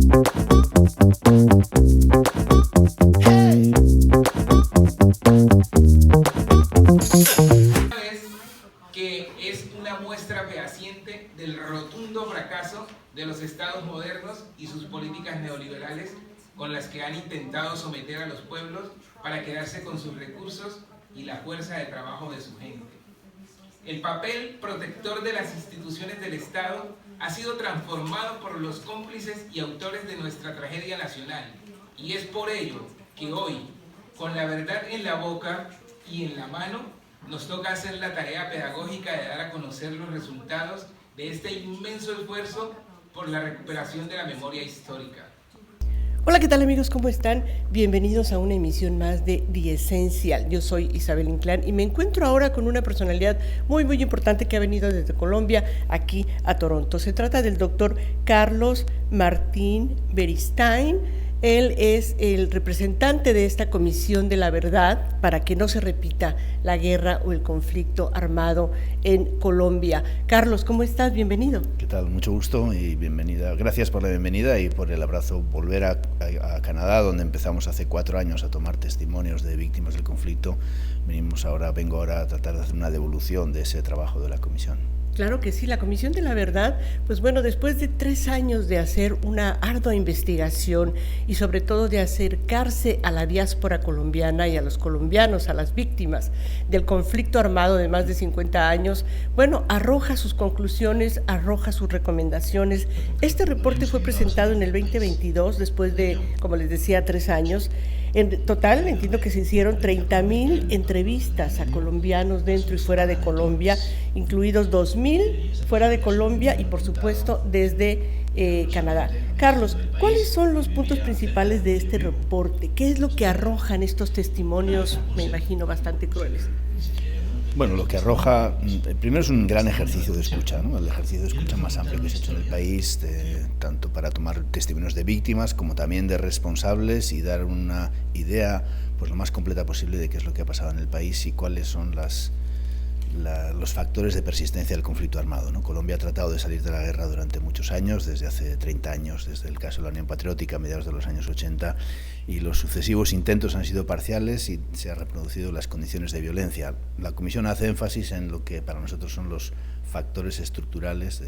Que es una muestra fehaciente del rotundo fracaso de los estados modernos y sus políticas neoliberales con las que han intentado someter a los pueblos para quedarse con sus recursos y la fuerza de trabajo de su gente. El papel protector de las instituciones del Estado ha sido transformado por los cómplices y autores de nuestra tragedia nacional, y es por ello que hoy, con la verdad en la boca y en la mano, nos toca hacer la tarea pedagógica de dar a conocer los resultados de este inmenso esfuerzo por la recuperación de la memoria histórica. Hola, ¿qué tal amigos? ¿Cómo están? Bienvenidos a una emisión más de The Essential. Yo soy Isabel Inclán y me encuentro ahora con una personalidad muy importante que ha venido desde Colombia aquí a Toronto. Se trata del doctor Carlos Martín Beristain. Él es el representante de esta Comisión de la Verdad para que no se repita la guerra o el conflicto armado en Colombia. Carlos, ¿cómo estás? Bienvenido. ¿Qué tal? Mucho gusto y bienvenida. Gracias por la bienvenida y por el abrazo. Volver a Canadá, donde empezamos hace 4 años a tomar testimonios de víctimas del conflicto. Vengo ahora a tratar de hacer una devolución de ese trabajo de la Comisión. Claro que sí, la Comisión de la Verdad, pues bueno, después de 3 años de hacer una ardua investigación y sobre todo de acercarse a la diáspora colombiana y a los colombianos, a las víctimas del conflicto armado de más de 50 años, bueno, arroja sus conclusiones, arroja sus recomendaciones. Este reporte fue presentado en el 2022, después de, como les decía, 3 años. En total, entiendo que se hicieron 30,000 entrevistas a colombianos dentro y fuera de Colombia, incluidos 2,000 fuera de Colombia y, por supuesto, desde Canadá. Carlos, ¿cuáles son los puntos principales de este reporte? ¿Qué es lo que arrojan estos testimonios, me imagino, bastante crueles? Bueno, lo que arroja, primero es un gran ejercicio de escucha, ¿no? El ejercicio de escucha más amplio que se ha hecho en el país, tanto para tomar testimonios de víctimas como también de responsables y dar una idea pues lo más completa posible de qué es lo que ha pasado en el país y cuáles son los factores de persistencia del conflicto armado, ¿no? Colombia ha tratado de salir de la guerra durante muchos años, desde hace 30 años, desde el caso de la Unión Patriótica a mediados de los años 80, y los sucesivos intentos han sido parciales y se han reproducido las condiciones de violencia. La Comisión hace énfasis en lo que para nosotros son los factores estructurales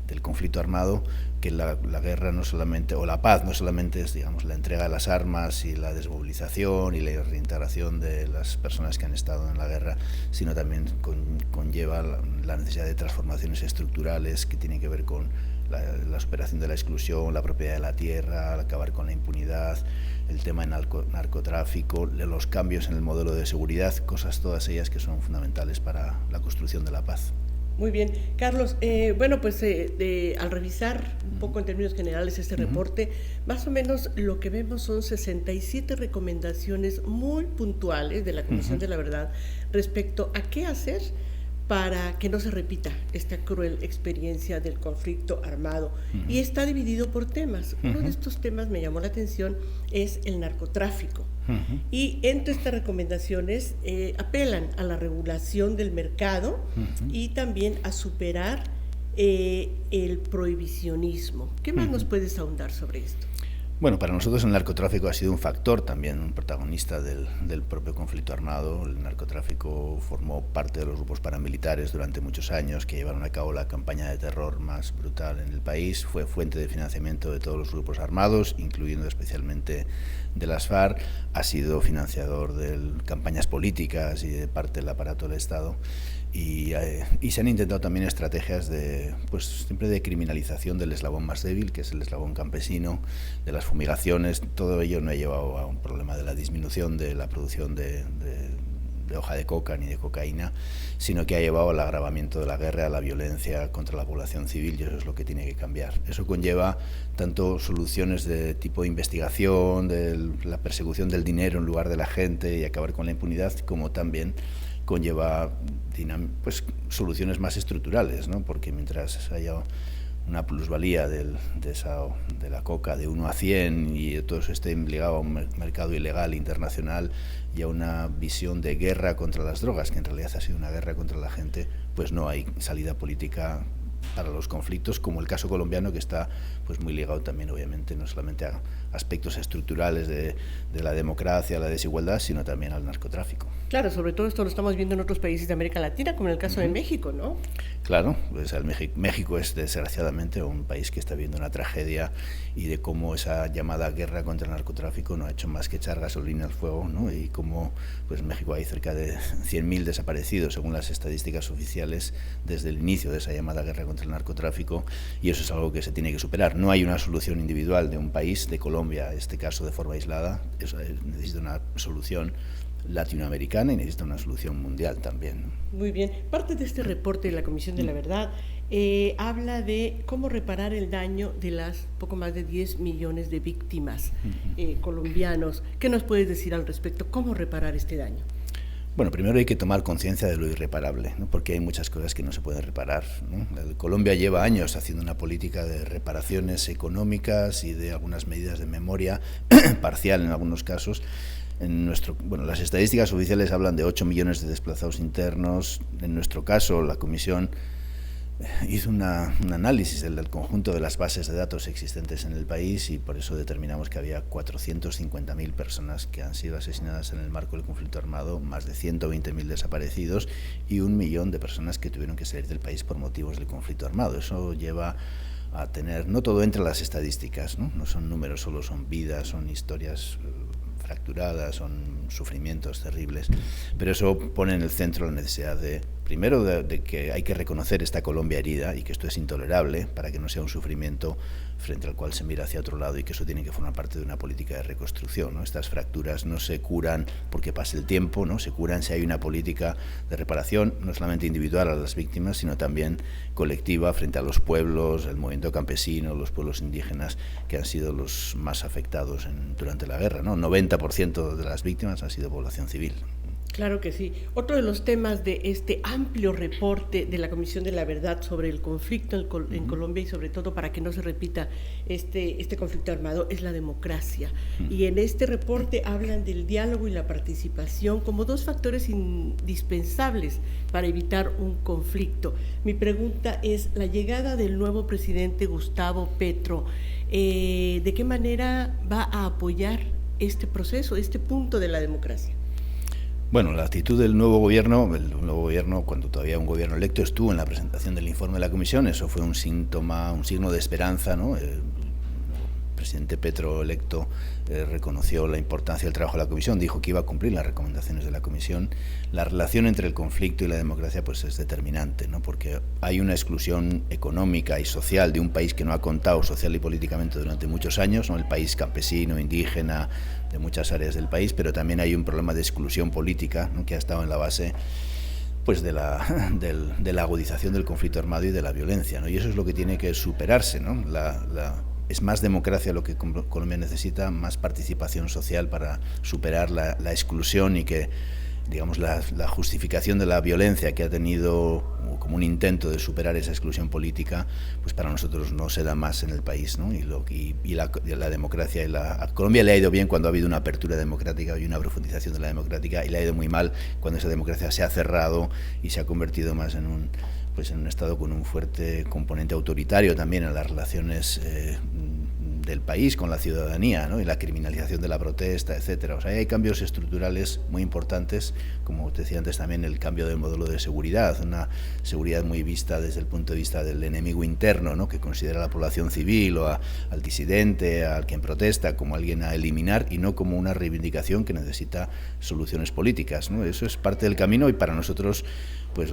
del conflicto armado, que la guerra no solamente, o la paz no solamente es, digamos, la entrega de las armas y la desmovilización y la reintegración de las personas que han estado en la guerra, sino también conlleva la necesidad de transformaciones estructurales que tienen que ver con la superación de la exclusión, la propiedad de la tierra, acabar con la impunidad, el tema del narcotráfico, los cambios en el modelo de seguridad, cosas todas ellas que son fundamentales para la construcción de la paz. Muy bien, Carlos, bueno, pues al revisar un poco en términos generales este reporte, más o menos lo que vemos son 67 recomendaciones muy puntuales de la Comisión de la Verdad respecto a qué hacer para que no se repita esta cruel experiencia del conflicto armado. Y está dividido por temas. Uno de estos temas me llamó la atención, es el narcotráfico. Y entre estas recomendaciones apelan a la regulación del mercado y también a superar el prohibicionismo. ¿Qué más nos puedes ahondar sobre esto? Bueno, para nosotros el narcotráfico ha sido un factor, también un protagonista del propio conflicto armado. El narcotráfico formó parte de los grupos paramilitares durante muchos años que llevaron a cabo la campaña de terror más brutal en el país. Fue fuente de financiamiento de todos los grupos armados, incluyendo especialmente de las FARC. Ha sido financiador de campañas políticas y de parte del aparato del Estado. Y se han intentado también estrategias siempre de criminalización del eslabón más débil, que es el eslabón campesino, de las fumigaciones. Todo ello no ha llevado a un problema de la disminución de la producción de hoja de coca ni de cocaína, sino que ha llevado al agravamiento de la guerra, a la violencia contra la población civil, y eso es lo que tiene que cambiar. Eso conlleva tanto soluciones de tipo de investigación, de la persecución del dinero en lugar de la gente y acabar con la impunidad, como también conlleva soluciones más estructurales, ¿no? Porque mientras haya una plusvalía de la coca de 1 a 100 y todo eso esté ligado a un mercado ilegal internacional y a una visión de guerra contra las drogas, que en realidad ha sido una guerra contra la gente, pues no hay salida política para los conflictos, como el caso colombiano, que está pues muy ligado también, obviamente, no solamente a aspectos estructurales de la democracia, la desigualdad, sino también al narcotráfico. Claro, sobre todo esto lo estamos viendo en otros países de América Latina, como en el caso de México, ¿no? Claro, pues México es desgraciadamente un país que está viviendo una tragedia, y de cómo esa llamada guerra contra el narcotráfico no ha hecho más que echar gasolina al fuego, ¿no? Y cómo pues en México hay cerca de 100.000 desaparecidos, según las estadísticas oficiales, desde el inicio de esa llamada guerra contra el narcotráfico, y eso es algo que se tiene que superar. No hay una solución individual de un país, de Colombia, este caso de forma aislada, necesita una solución latinoamericana y necesita una solución mundial también. Muy bien. Parte de este reporte de la Comisión de la Verdad habla de cómo reparar el daño de las poco más de 10 millones de víctimas colombianos. ¿Qué nos puedes decir al respecto? ¿Cómo reparar este daño? Bueno, primero hay que tomar conciencia de lo irreparable, ¿no? Porque hay muchas cosas que no se pueden reparar, ¿no? Colombia lleva años haciendo una política de reparaciones económicas y de algunas medidas de memoria parcial en algunos casos. Las estadísticas oficiales hablan de 8 millones de desplazados internos. En nuestro caso, la Comisión hizo un análisis del conjunto de las bases de datos existentes en el país, y por eso determinamos que había 450.000 personas que han sido asesinadas en el marco del conflicto armado, más de 120.000 desaparecidos y 1 millón de personas que tuvieron que salir del país por motivos del conflicto armado. Eso lleva a tener, no todo entra en las estadísticas, ¿no? No son números, solo son vidas, son historias fracturadas, son sufrimientos terribles, pero eso pone en el centro la necesidad de que hay que reconocer esta Colombia herida y que esto es intolerable, para que no sea un sufrimiento frente al cual se mira hacia otro lado, y que eso tiene que formar parte de una política de reconstrucción, ¿no? Estas fracturas no se curan porque pase el tiempo, ¿no? Se curan si hay una política de reparación, no solamente individual a las víctimas, sino también colectiva frente a los pueblos, el movimiento campesino, los pueblos indígenas, que han sido los más afectados durante la guerra, ¿no? 90% de las víctimas han sido población civil. Claro que sí. Otro de los temas de este amplio reporte de la Comisión de la Verdad sobre el conflicto en Colombia, y sobre todo para que no se repita este conflicto armado, es la democracia. Y en este reporte hablan del diálogo y la participación como dos factores indispensables para evitar un conflicto. Mi pregunta es, la llegada del nuevo presidente Gustavo Petro, ¿de qué manera va a apoyar este proceso, este punto de la democracia? Bueno, la actitud del nuevo gobierno, cuando todavía un gobierno electo, estuvo en la presentación del informe de la Comisión. Eso fue un signo de esperanza, ¿no? El presidente Petro electo reconoció la importancia del trabajo de la Comisión, dijo que iba a cumplir las recomendaciones de la Comisión. La relación entre el conflicto y la democracia pues es determinante, ¿no? Porque hay una exclusión económica y social de un país que no ha contado social y políticamente durante muchos años, ¿no? El país campesino, indígena, de muchas áreas del país, pero también hay un problema de exclusión política, ¿no? Que ha estado en la base pues de la agudización del conflicto armado y de la violencia, ¿no? Y eso es lo que tiene que superarse, ¿no? Es más democracia lo que Colombia necesita, más participación social para superar la exclusión, y que, digamos, la justificación de la violencia que ha tenido como un intento de superar esa exclusión política, pues para nosotros no se da más en el país, ¿no? Y la democracia, a Colombia le ha ido bien cuando ha habido una apertura democrática y una profundización de la democrática, y le ha ido muy mal cuando esa democracia se ha cerrado y se ha convertido más en un Estado con un fuerte componente autoritario también en las relaciones del país con la ciudadanía, ¿no? Y la criminalización de la protesta, etcétera. O sea, hay cambios estructurales muy importantes, como te decía antes también, el cambio del modelo de seguridad, una seguridad muy vista desde el punto de vista del enemigo interno, ¿no? Que considera a la población civil o al disidente, al quien protesta, como alguien a eliminar, y no como una reivindicación que necesita soluciones políticas, ¿no? Eso es parte del camino, y para nosotros pues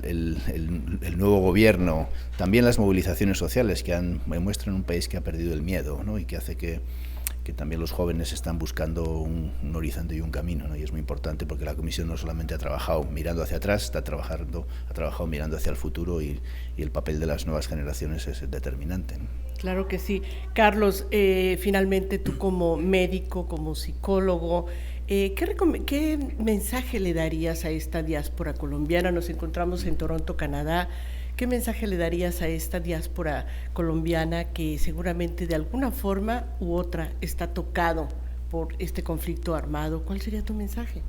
el nuevo gobierno, también las movilizaciones sociales que muestran un país que ha perdido el miedo, ¿no? Y que hace que también los jóvenes están buscando un horizonte y un camino, ¿no? Y es muy importante, porque la Comisión no solamente ha trabajado mirando hacia atrás, ha trabajado mirando hacia el futuro, y el papel de las nuevas generaciones es determinante, ¿no? Claro que sí. Carlos, finalmente tú como médico, como psicólogo, ¿qué mensaje le darías a esta diáspora colombiana? Nos encontramos en Toronto, Canadá. ¿Qué mensaje le darías a esta diáspora colombiana que seguramente de alguna forma u otra está tocado por este conflicto armado? ¿Cuál sería tu mensaje?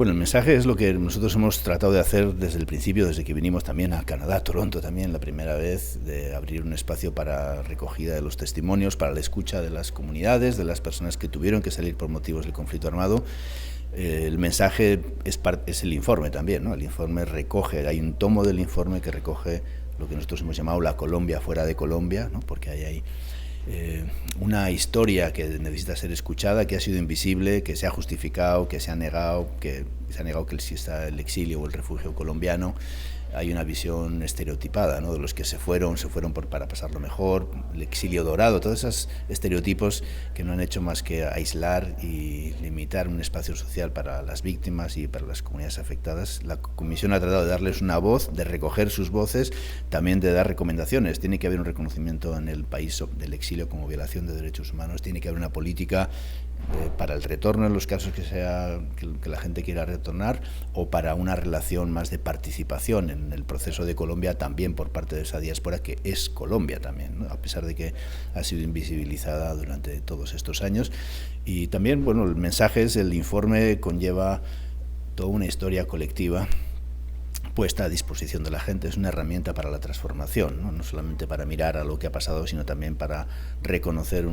Bueno, el mensaje es lo que nosotros hemos tratado de hacer desde el principio, desde que vinimos también a Canadá, a Toronto también, la primera vez, de abrir un espacio para recogida de los testimonios, para la escucha de las comunidades, de las personas que tuvieron que salir por motivos del conflicto armado. El mensaje es el informe también, ¿no? El informe recoge, hay un tomo del informe que recoge lo que nosotros hemos llamado la Colombia fuera de Colombia, ¿no? Porque hay una historia que necesita ser escuchada, que ha sido invisible, que se ha justificado, que se ha negado que exista el exilio o el refugio colombiano. Hay una visión estereotipada, ¿no? De los que se fueron para pasarlo mejor, el exilio dorado, todos esos estereotipos que no han hecho más que aislar y limitar un espacio social para las víctimas y para las comunidades afectadas. La Comisión ha tratado de darles una voz, de recoger sus voces, también de dar recomendaciones. Tiene que haber un reconocimiento en el país del exilio como violación de derechos humanos, tiene que haber una política para el retorno en los casos que la gente quiera retornar, o para una relación más de participación en el proceso de Colombia también por parte de esa diáspora que es Colombia también, ¿no? A pesar de que ha sido invisibilizada durante todos estos años. Y también, bueno, el mensaje es, el informe conlleva toda una historia colectiva puesta a disposición de la gente, es una herramienta para la transformación, ¿no? No solamente para mirar a lo que ha pasado, sino también para reconocer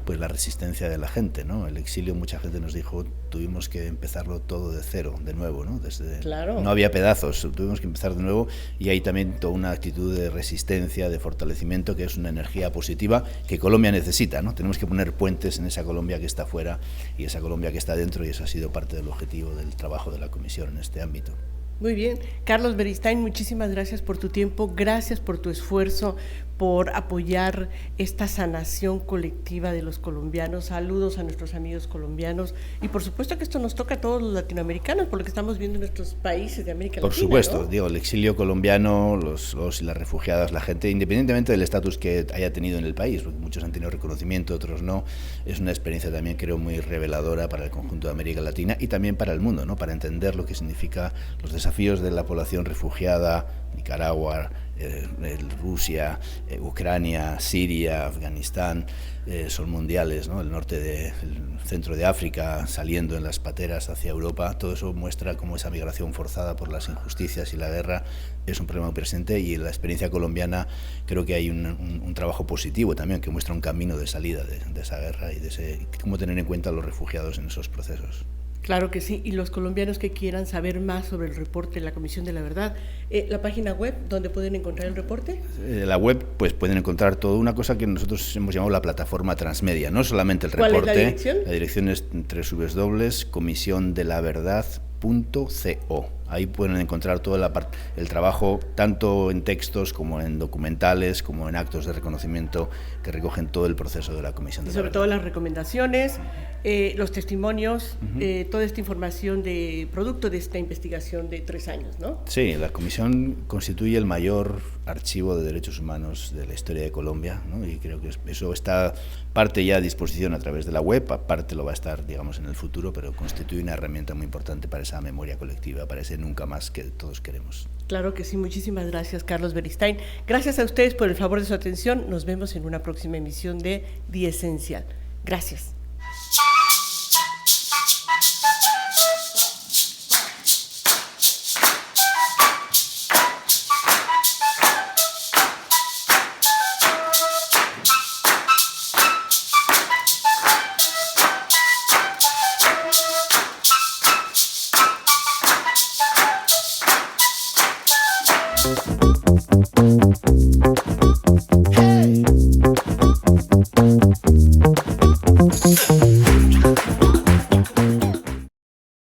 pues la resistencia de la gente, ¿no? El exilio, mucha gente nos dijo, tuvimos que empezarlo todo de cero, de nuevo, ¿no? Claro. No había pedazos, tuvimos que empezar de nuevo, y hay también toda una actitud de resistencia, de fortalecimiento, que es una energía positiva que Colombia necesita, ¿no? Tenemos que poner puentes en esa Colombia que está fuera y esa Colombia que está dentro, y eso ha sido parte del objetivo del trabajo de la Comisión en este ámbito. Muy bien. Carlos Beristain, muchísimas gracias por tu tiempo, gracias por tu esfuerzo, por apoyar esta sanación colectiva de los colombianos. Saludos a nuestros amigos colombianos, y por supuesto que esto nos toca a todos los latinoamericanos, por lo que estamos viendo en nuestros países de América Latina. Por supuesto, ¿no? Digo, el exilio colombiano, los y las refugiadas, la gente, independientemente del estatus que haya tenido en el país, porque muchos han tenido reconocimiento, otros no, es una experiencia también, creo, muy reveladora para el conjunto de América Latina y también para el mundo, ¿no? Para entender lo que significa los desafíos de la población refugiada, Nicaragua, Rusia, Ucrania, Siria, Afganistán, son mundiales, ¿no? El centro de África, saliendo en las pateras hacia Europa, todo eso muestra cómo esa migración forzada por las injusticias y la guerra es un problema muy presente, y en la experiencia colombiana creo que hay un trabajo positivo también, que muestra un camino de salida de esa guerra y de cómo tener en cuenta a los refugiados en esos procesos. Claro que sí, y los colombianos que quieran saber más sobre el reporte de la Comisión de la Verdad, la página web, ¿dónde pueden encontrar el reporte? La web, pues pueden encontrar todo, una cosa que nosotros hemos llamado la plataforma transmedia, no solamente el reporte. ¿Cuál es la dirección? La dirección es www.comisiondelaverdad.co. Ahí pueden encontrar todo el trabajo, tanto en textos como en documentales, como en actos de reconocimiento que recogen todo el proceso de la Comisión de la Verdad. Sobre todo las recomendaciones, los testimonios, toda esta información de producto de esta investigación de 3 años, ¿no? Sí, la Comisión constituye el mayor archivo de derechos humanos de la historia de Colombia, ¿no? Y creo que eso está parte ya a disposición a través de la web, aparte lo va a estar, digamos, en el futuro, pero constituye una herramienta muy importante para esa memoria colectiva, para ese nunca más que todos queremos. Claro que sí, muchísimas gracias, Carlos Beristain. Gracias a ustedes por el favor de su atención. Nos vemos en una próxima emisión de The Essential. Gracias. Hey.